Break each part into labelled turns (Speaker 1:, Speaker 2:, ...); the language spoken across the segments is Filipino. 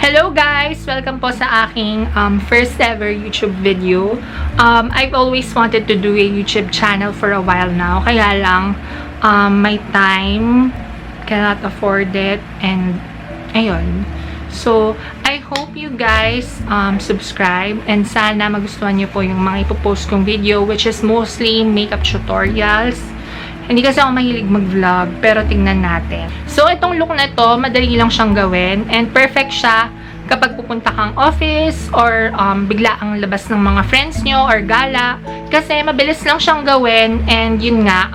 Speaker 1: Hello guys! Welcome po sa aking first ever YouTube video. I've always wanted to do a YouTube channel for a while now. Kaya lang, my time cannot afford it. And, ayun. So, I hope you guys subscribe. And sana magustuhan nyo po yung mga ipopost kong video, which is mostly makeup tutorials. Hindi kasi ako mahilig mag-vlog, pero tingnan natin. So, itong look na to, madali lang siyang gawin. And perfect siya kapag pupunta kang office or bigla ang labas ng mga friends nyo or gala. Kasi mabilis lang siyang gawin. And yun nga,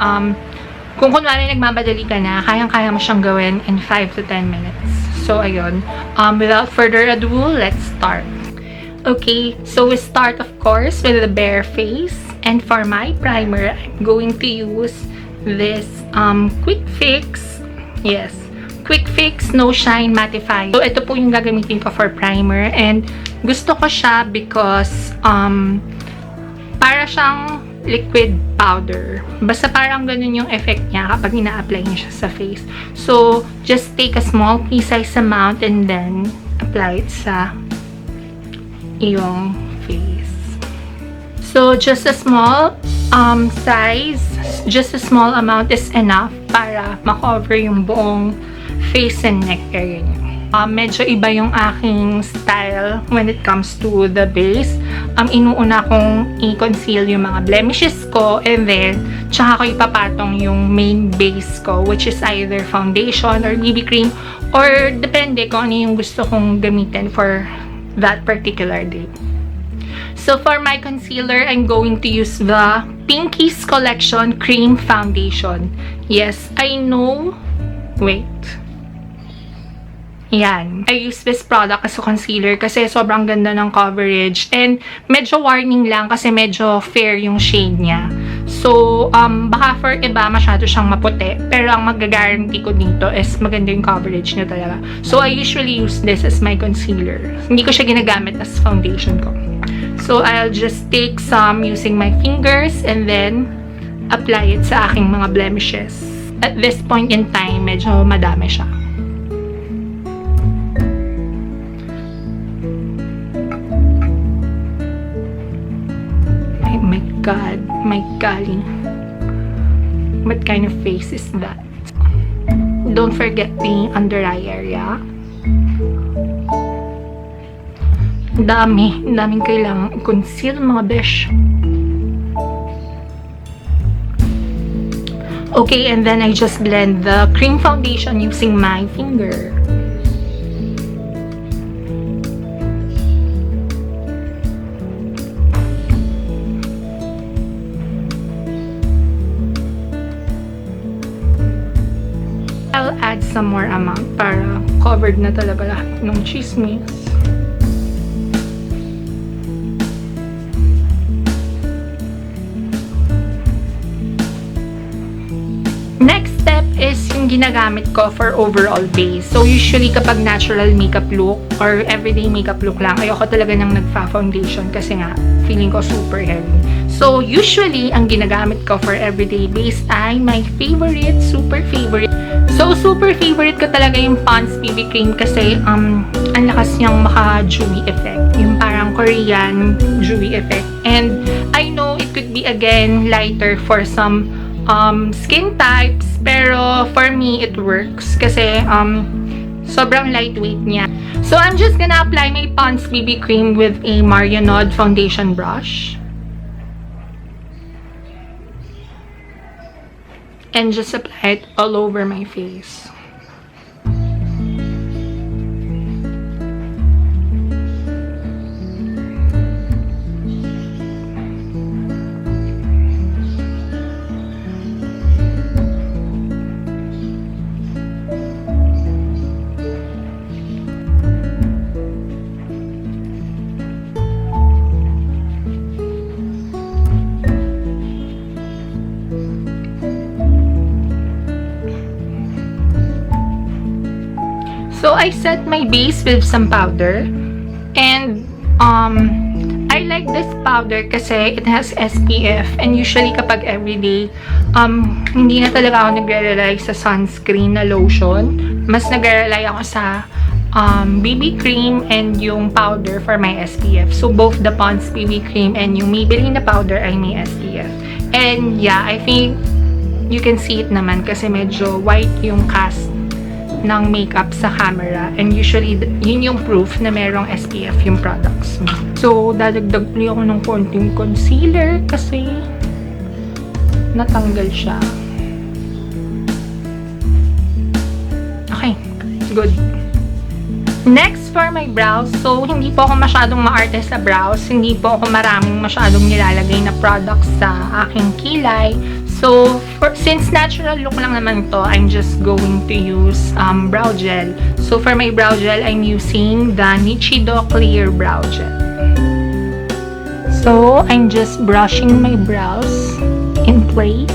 Speaker 1: kung kunwari nagmamadali ka na, kayang-kaya mo siyang gawin in 5 to 10 minutes. So, ayun. Without further ado, let's start. Okay, so we start of course with the bare face. And for my primer, I'm going to use this quick fix no shine mattifier. So ito po yung gagamitin ko for primer, and gusto ko siya because para siyang liquid powder, basta parang ganun yung effect niya kapag ina-apply niyo siya sa face. So just take a small pea-sized amount and then apply it sa iyong face. So just a small size, just a small amount is enough para makover yung buong face and neck area niyo. Medyo iba yung aking style when it comes to the base. Inuuna kong i-conceal yung mga blemishes ko, and then tsaka ko ipapatong yung main base ko, which is either foundation or BB cream, or depende kung ano yung gusto kong gamitin for that particular day. So for my concealer, I'm going to use the Pinkies Collection Cream Foundation. Yes, I know. Wait. Yan. I use this product as a concealer kasi sobrang ganda ng coverage. And medyo warning lang kasi medyo fair yung shade niya. So, baka for iba masyado siyang maputi. Pero ang mag-guarantee ko dito is maganda yung coverage niya talaga. So, I usually use this as my concealer. Hindi ko siya ginagamit as foundation ko. So, I'll just take some using my fingers and then apply it sa aking mga blemishes. At this point in time, medyo madami siya. Oh my God, my golly. What kind of face is that? Don't forget the under eye area. Daming kailangan i-conceal mga besh. Okay, and then I just blend the cream foundation using my finger. I'll add some more amount para covered na talaga lahat ng chismis. Next step is yung ginagamit ko for overall base. So, usually kapag natural makeup look or everyday makeup look lang, ayoko talaga nang nagfa-foundation kasi nga, feeling ko super heavy. So, usually, ang ginagamit ko for everyday base ay my favorite, super favorite. So, super favorite ko talaga yung Pond's BB Cream kasi ang lakas niyang maka-dewy effect. Yung parang Korean dewy effect. And I know it could be again lighter for some skin types, pero for me it works kasi sobrang lightweight niya. So I'm just gonna apply my Pond's BB cream with a MacLeod foundation brush and just apply it all over my face. So I set my base with some powder, and I like this powder kasi it has SPF, and usually kapag everyday, hindi na talaga ako nagre-rely sa sunscreen na lotion. Mas nagre-rely ako sa BB cream and yung powder for my SPF. So, both the Pond's BB cream and yung Maybelline na powder ay may SPF. And yeah, I think you can see it naman kasi medyo white yung cast ng makeup sa camera. And usually, yun yung proof na merong SPF yung products. So, dadagdag ulit ako ng konting concealer kasi natanggal siya. Okay, good. Next, for my brows. So, hindi po ako masyadong maarte sa brows. Hindi po ako maraming masyadong nilalagay na products sa aking kilay. So, since natural look lang naman to, I'm just going to use brow gel. So, for my brow gel, I'm using the Nichido Clear Brow Gel. So, I'm just brushing my brows in place.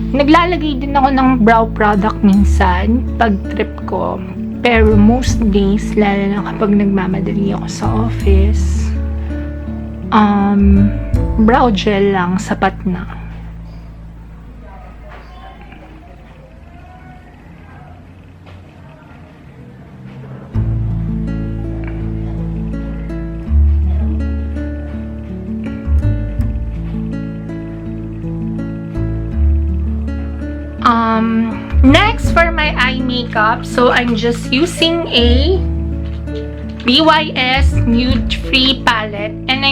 Speaker 1: Naglalagay din ako ng brow product minsan pag trip ko. Pero most days, lalo na kapag nagmamadali ako sa office, brow gel lang, sapat na. Next, for my eye makeup, so I'm just using a BYS Nude Free palette, and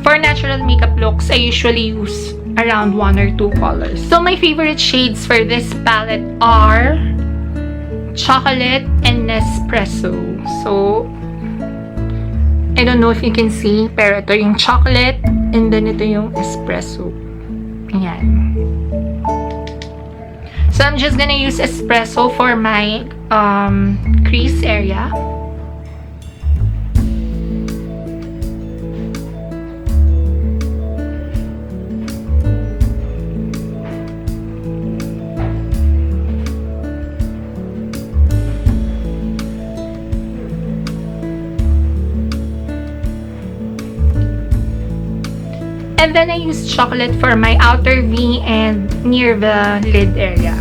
Speaker 1: for natural makeup looks, I usually use around 1 or 2 colors. So my favorite shades for this palette are Chocolate and Nespresso. So I don't know if you can see, pero ito yung chocolate and then ito yung espresso. Ayan. So, I'm just gonna use espresso for my crease area. And then I use chocolate for my outer V and near the lid area.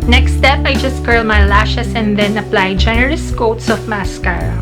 Speaker 1: Next step, I just curl my lashes and then apply generous coats of mascara.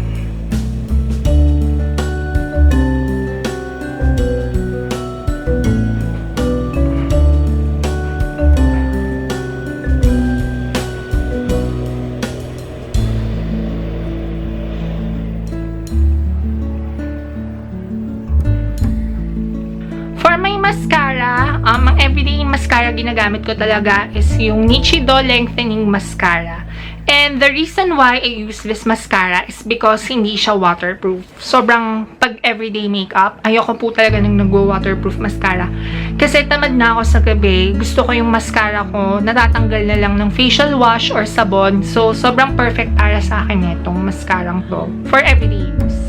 Speaker 1: For my mascara, ang everyday mascara ginagamit ko talaga is yung Nichido lengthening mascara. And the reason why I use this mascara is because hindi siya waterproof. Sobrang pag everyday makeup, ayoko po talaga ng nagwo-waterproof mascara. Kasi tamad na ako sa gabi, gusto ko yung mascara ko, natatanggal na lang ng facial wash or sabon. So, sobrang perfect para sa akin itong mascarang to for everyday use.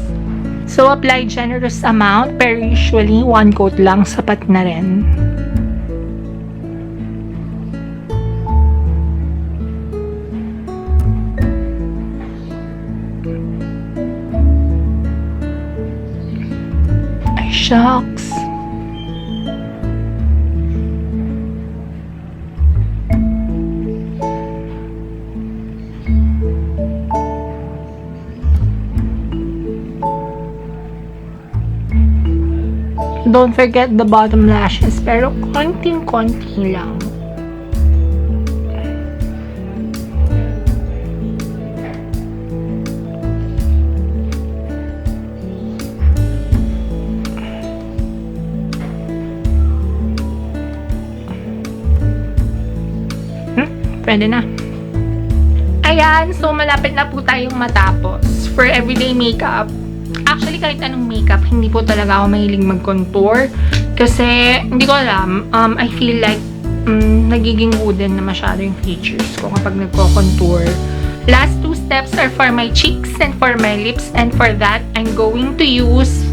Speaker 1: So, apply generous amount, pero usually, 1 coat lang, sapat na rin. Ay, shucks. Don't forget the bottom lashes, pero konting-konti lang. Pwede na. Ayan, so malapit na po tayong matapos. For everyday makeup, actually, kahit anong makeup, hindi po talaga ako mahilig mag-contour. Kasi, hindi ko alam, I feel like, nagiging wooden na masyado yung features ko kapag nagko-contour. Last 2 steps are for my cheeks and for my lips. And for that, I'm going to use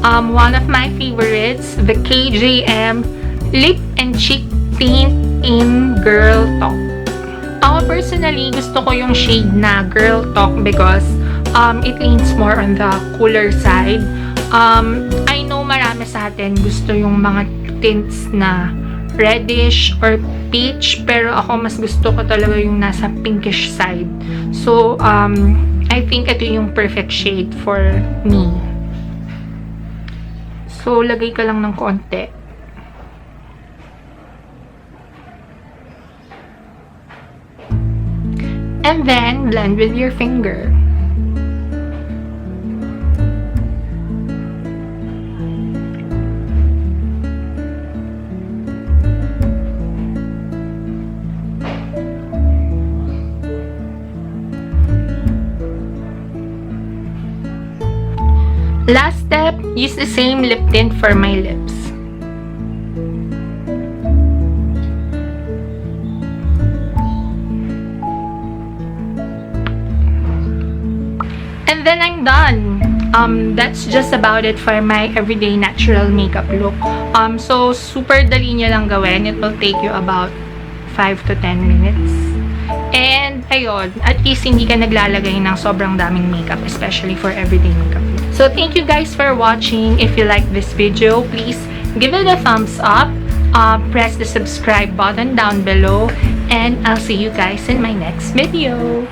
Speaker 1: one of my favorites, the KJM Lip and Cheek Tint in Girl Talk. Ako personally, gusto ko yung shade na Girl Talk because it leans more on the cooler side. I know marami sa atin gusto yung mga tints na reddish or peach, pero ako mas gusto ko talaga yung nasa pinkish side. So, I think ito yung perfect shade for me. So, lagay ka lang ng konti. And then, blend with your finger. Last step, use the same lip tint for my lips. And then I'm done. That's just about it for my everyday natural makeup look. So super dali niya lang gawin. It will take you about 5 to 10 minutes. And ayun, at least hindi ka naglalagay ng sobrang daming makeup, especially for everyday makeup. So thank you guys for watching. If you like this video, please give it a thumbs up. Press the subscribe button down below. And I'll see you guys in my next video.